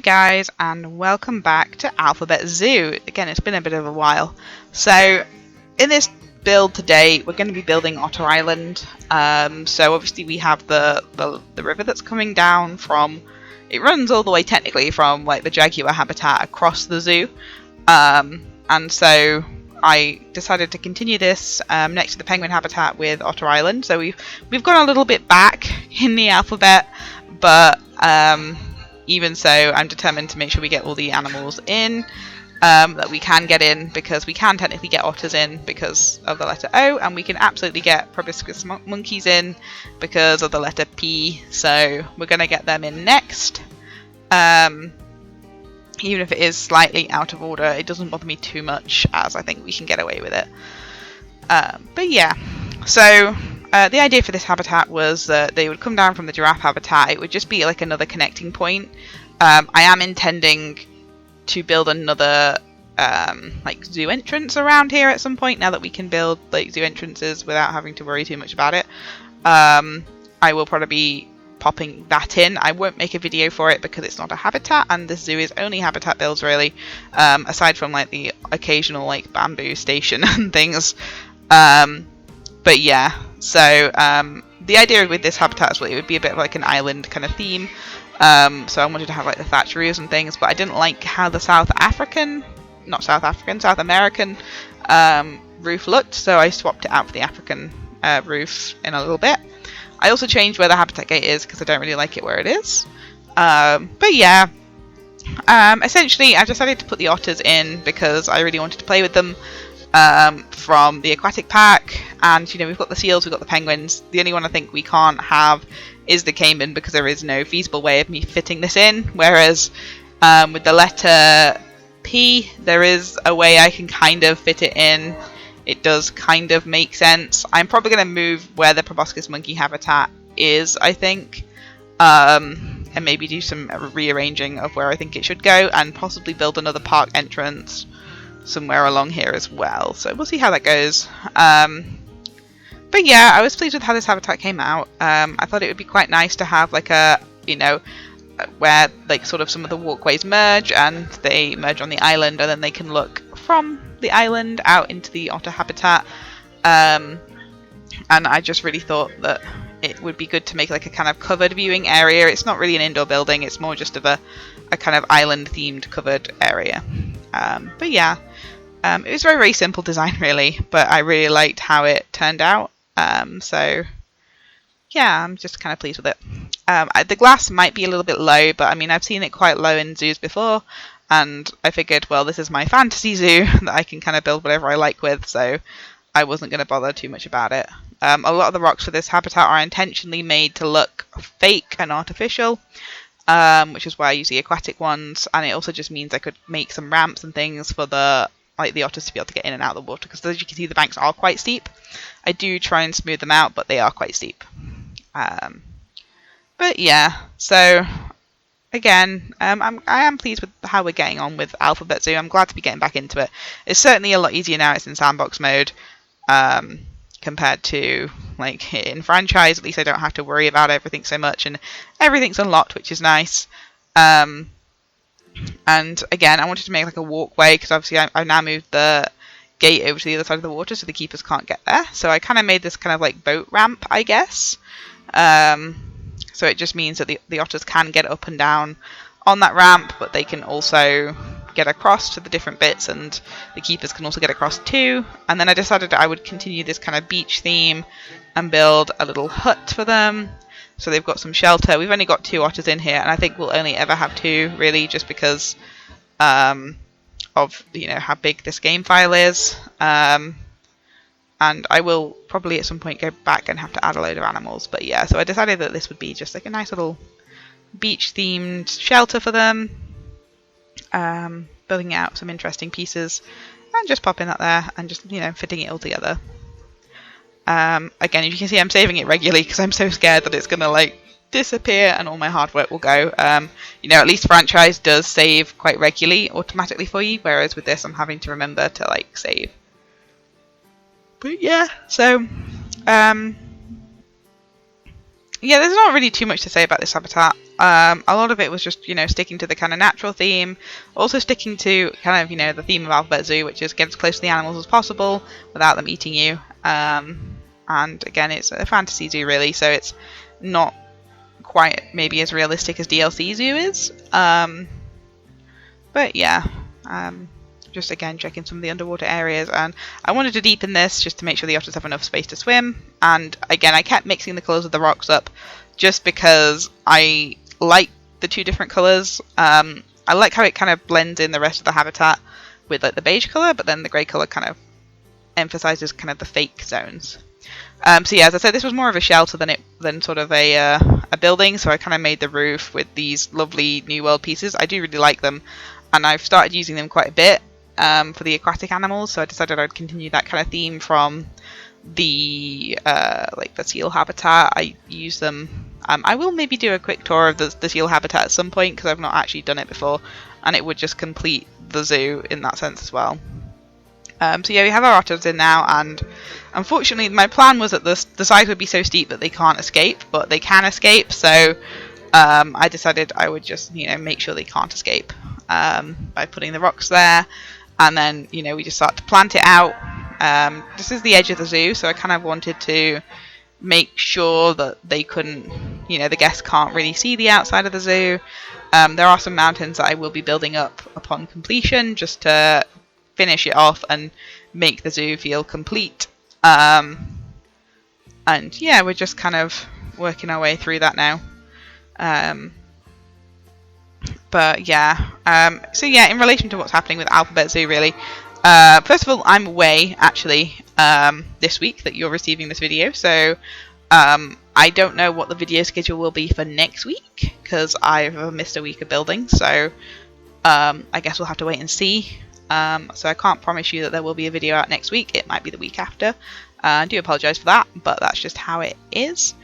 guys, and welcome back to Alphabet Zoo. Again, it's been a bit of a while. So in this build today, we're going to be building Otter Island. So obviously we have the river that's coming down from, it runs all the way technically from like the jaguar habitat across the zoo. And so I decided to continue this next to the penguin habitat with Otter Island. So we've gone a little bit back in the alphabet, but even so, I'm determined to make sure we get all the animals in that we can get in, because we can technically get otters in because of the letter O, and we can absolutely get proboscis monkeys in because of the letter P. So we're going to get them in next. Even if it is slightly out of order, it doesn't bother me too much, as I think we can get away with it. But yeah, so the idea for this habitat was that they would come down from the giraffe habitat. It would just be like another connecting point. I am intending to build another like zoo entrance around here at some point, now that we can build like zoo entrances without having to worry too much about it. I will probably be popping that in. I won't make a video for it because it's not a habitat, and this zoo is only habitat builds really, aside from like the occasional like bamboo station and things. But yeah, so the idea with this habitat is it would be a bit of like an island kind of theme. So I wanted to have like the thatch roofs and things, but I didn't like how the South American roof looked, so I swapped it out for the African roof in a little bit. I also changed where the habitat gate is because I don't really like it where it is. But yeah, essentially I decided to put the otters in because I really wanted to play with them from the aquatic pack. And you know, we've got the seals, we've got the penguins. The only one I think we can't have is the caiman, because there is no feasible way of me fitting this in. Whereas with the letter P, there is a way I can kind of fit it in. It does kind of make sense. I'm probably going to move where the proboscis monkey habitat is, I think, and maybe do some rearranging of where I think it should go, and possibly build another park entrance somewhere along here as well. So we'll see how that goes. But yeah, I was pleased with how this habitat came out. I thought it would be quite nice to have like a, you know, where like sort of some of the walkways merge and they merge on the island, and then they can look from the island out into the otter habitat. And I just really thought that it would be good to make like a kind of covered viewing area. It's not really an indoor building, it's more just of a kind of island themed covered area. But yeah, it was a very, very simple design really, but I really liked how it turned out. So yeah, I'm just kind of pleased with it. The glass might be a little bit low, but I mean, I've seen it quite low in zoos before, and I figured, well, this is my fantasy zoo that I can kind of build whatever I like with, so I wasn't going to bother too much about it. A lot of the rocks for this habitat are intentionally made to look fake and artificial, which is why I use the aquatic ones, and it also just means I could make some ramps and things for the otters to be able to get in and out of the water, because as you can see, the banks are quite steep. I do try and smooth them out, but they are quite steep. But yeah, so again, I am pleased with how we're getting on with Alphabet Zoo. I'm glad to be getting back into it. It's certainly a lot easier now it's in Sandbox mode, compared to like in franchise. At least I don't have to worry about everything so much, and everything's unlocked, which is nice. And again, I wanted to make like a walkway, because obviously I've now moved the gate over to the other side of the water so the keepers can't get there. So I kind of made this kind of like boat ramp, I guess. So it just means that the otters can get up and down on that ramp, but they can also get across to the different bits, and the keepers can also get across too. And then I decided I would continue this kind of beach theme and build a little hut for them. So they've got some shelter. We've only got 2 otters in here, and I think we'll only ever have 2 really, just because of, you know, how big this game file is. And I will probably at some point go back and have to add a load of animals. But yeah, so I decided that this would be just like a nice little beach themed shelter for them. Building out some interesting pieces and just popping that there and just, you know, fitting it all together. Again, as you can see, I'm saving it regularly because I'm so scared that it's going to like disappear and all my hard work will go. You know, at least franchise does save quite regularly automatically for you, whereas with this I'm having to remember to like save. But yeah, so yeah, there's not really too much to say about this habitat. A lot of it was just, sticking to the kind of natural theme, also sticking to kind of, the theme of Alphabet Zoo, which is get as close to the animals as possible without them eating you. And again, it's a fantasy zoo really, so it's not quite maybe as realistic as DLC Zoo is. But yeah, just again checking some of the underwater areas, and I wanted to deepen this just to make sure the otters have enough space to swim. And again, I kept mixing the colours of the rocks up just because I like the two different colours. I like how it kind of blends in the rest of the habitat with like the beige colour, but then the grey colour kind of emphasises kind of the fake zones. So yeah, as I said, this was more of a shelter than sort of a building. So I kind of made the roof with these lovely New World pieces. I do really like them, and I've started using them quite a bit for the aquatic animals. So I decided I'd continue that kind of theme from the like the seal habitat. I use them. I will maybe do a quick tour of the seal habitat at some point because I've not actually done it before, and it would just complete the zoo in that sense as well. So yeah, we have our otters in now, and unfortunately my plan was that the sides would be so steep that they can't escape, but they can escape, so I decided I would just make sure they can't escape by putting the rocks there, and then we just start to plant it out. This is the edge of the zoo, so I kind of wanted to make sure that they couldn't, the guests can't really see the outside of the zoo. There are some mountains that I will be building up upon completion just to finish it off and make the zoo feel complete. And yeah, we're just kind of working our way through that now. But yeah, so yeah, in relation to what's happening with Alphabet Zoo really, first of all, I'm away actually this week that you're receiving this video, so I don't know what the video schedule will be for next week because I've missed a week of building, so I guess we'll have to wait and see. So I can't promise you that there will be a video out next week. It might be the week after. I do apologise for that, but that's just how it is.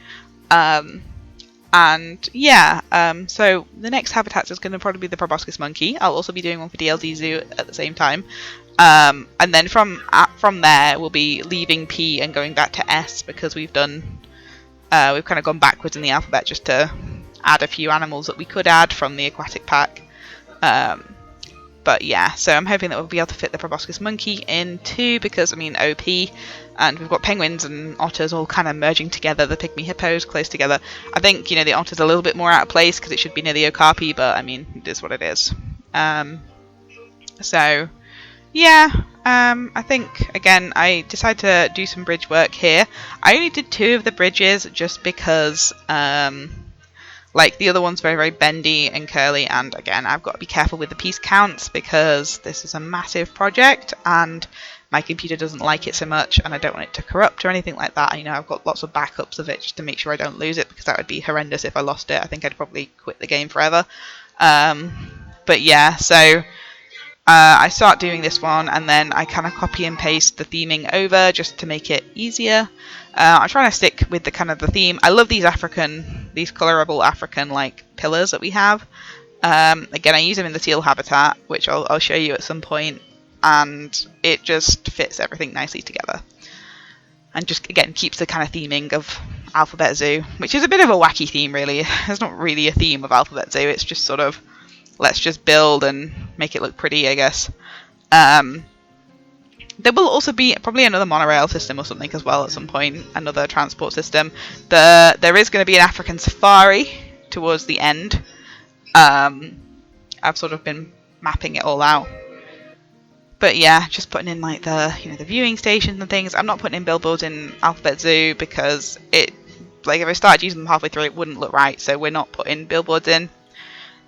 And yeah, so the next habitat is going to probably be the proboscis monkey. I'll also be doing one for DLD Zoo at the same time. And then from there, we'll be leaving P and going back to S because we've kind of gone backwards in the alphabet just to add a few animals that we could add from the aquatic pack. But yeah, so I'm hoping that we'll be able to fit the proboscis monkey in too, because I mean OP, and we've got penguins and otters all kind of merging together, the pygmy hippos close together. I think the otter's a little bit more out of place because it should be near the okapi, but I mean it is what it is. So yeah, I think again I decided to do some bridge work here. I only did 2 of the bridges just because like the other one's very, very bendy and curly, and again, I've got to be careful with the piece counts because this is a massive project and my computer doesn't like it so much, and I don't want it to corrupt or anything like that. I've got lots of backups of it just to make sure I don't lose it, because that would be horrendous if I lost it. I think I'd probably quit the game forever. But yeah, so I start doing this one, and then I kind of copy and paste the theming over just to make it easier. I'm trying to stick with the kind of the theme. I love these colorable African like pillars that we have. Again, I use them in the seal habitat, which I'll show you at some point, and it just fits everything nicely together. And just again keeps the kind of theming of Alphabet Zoo, which is a bit of a wacky theme really. It's not really a theme of Alphabet Zoo, it's just sort of let's just build and make it look pretty, I guess. There will also be probably another monorail system or something as well at some point, another transport system. There is going to be an African safari towards the end. I've sort of been mapping it all out. But yeah, just putting in like the viewing stations and things. I'm not putting in billboards in Alphabet Zoo because if I started using them halfway through it wouldn't look right, so we're not putting billboards in.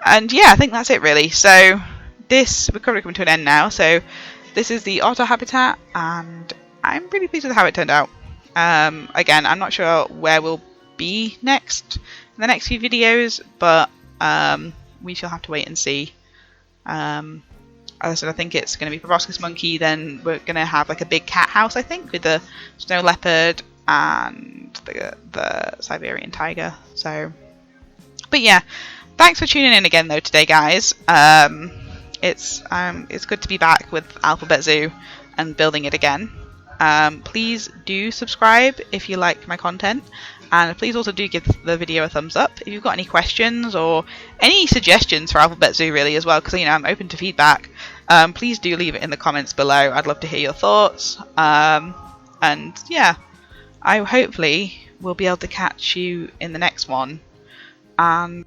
And yeah, I think that's it really. So we're currently coming to an end now. So this is the otter habitat, and I'm really pleased with how it turned out. Again, I'm not sure where we'll be next in the next few videos, but we shall have to wait and see. As I said, I think it's going to be proboscis monkey, then we're going to have like a big cat house, I think, with the snow leopard and the Siberian tiger. So, but yeah, thanks for tuning in again though today, guys. It's good to be back with Alphabet Zoo and building it again. Please do subscribe if you like my content, and please also do give the video a thumbs up if you've got any questions or any suggestions for Alphabet Zoo really as well, because I'm open to feedback. Please do leave it in the comments below. I'd love to hear your thoughts. And yeah, I hopefully will be able to catch you in the next one. And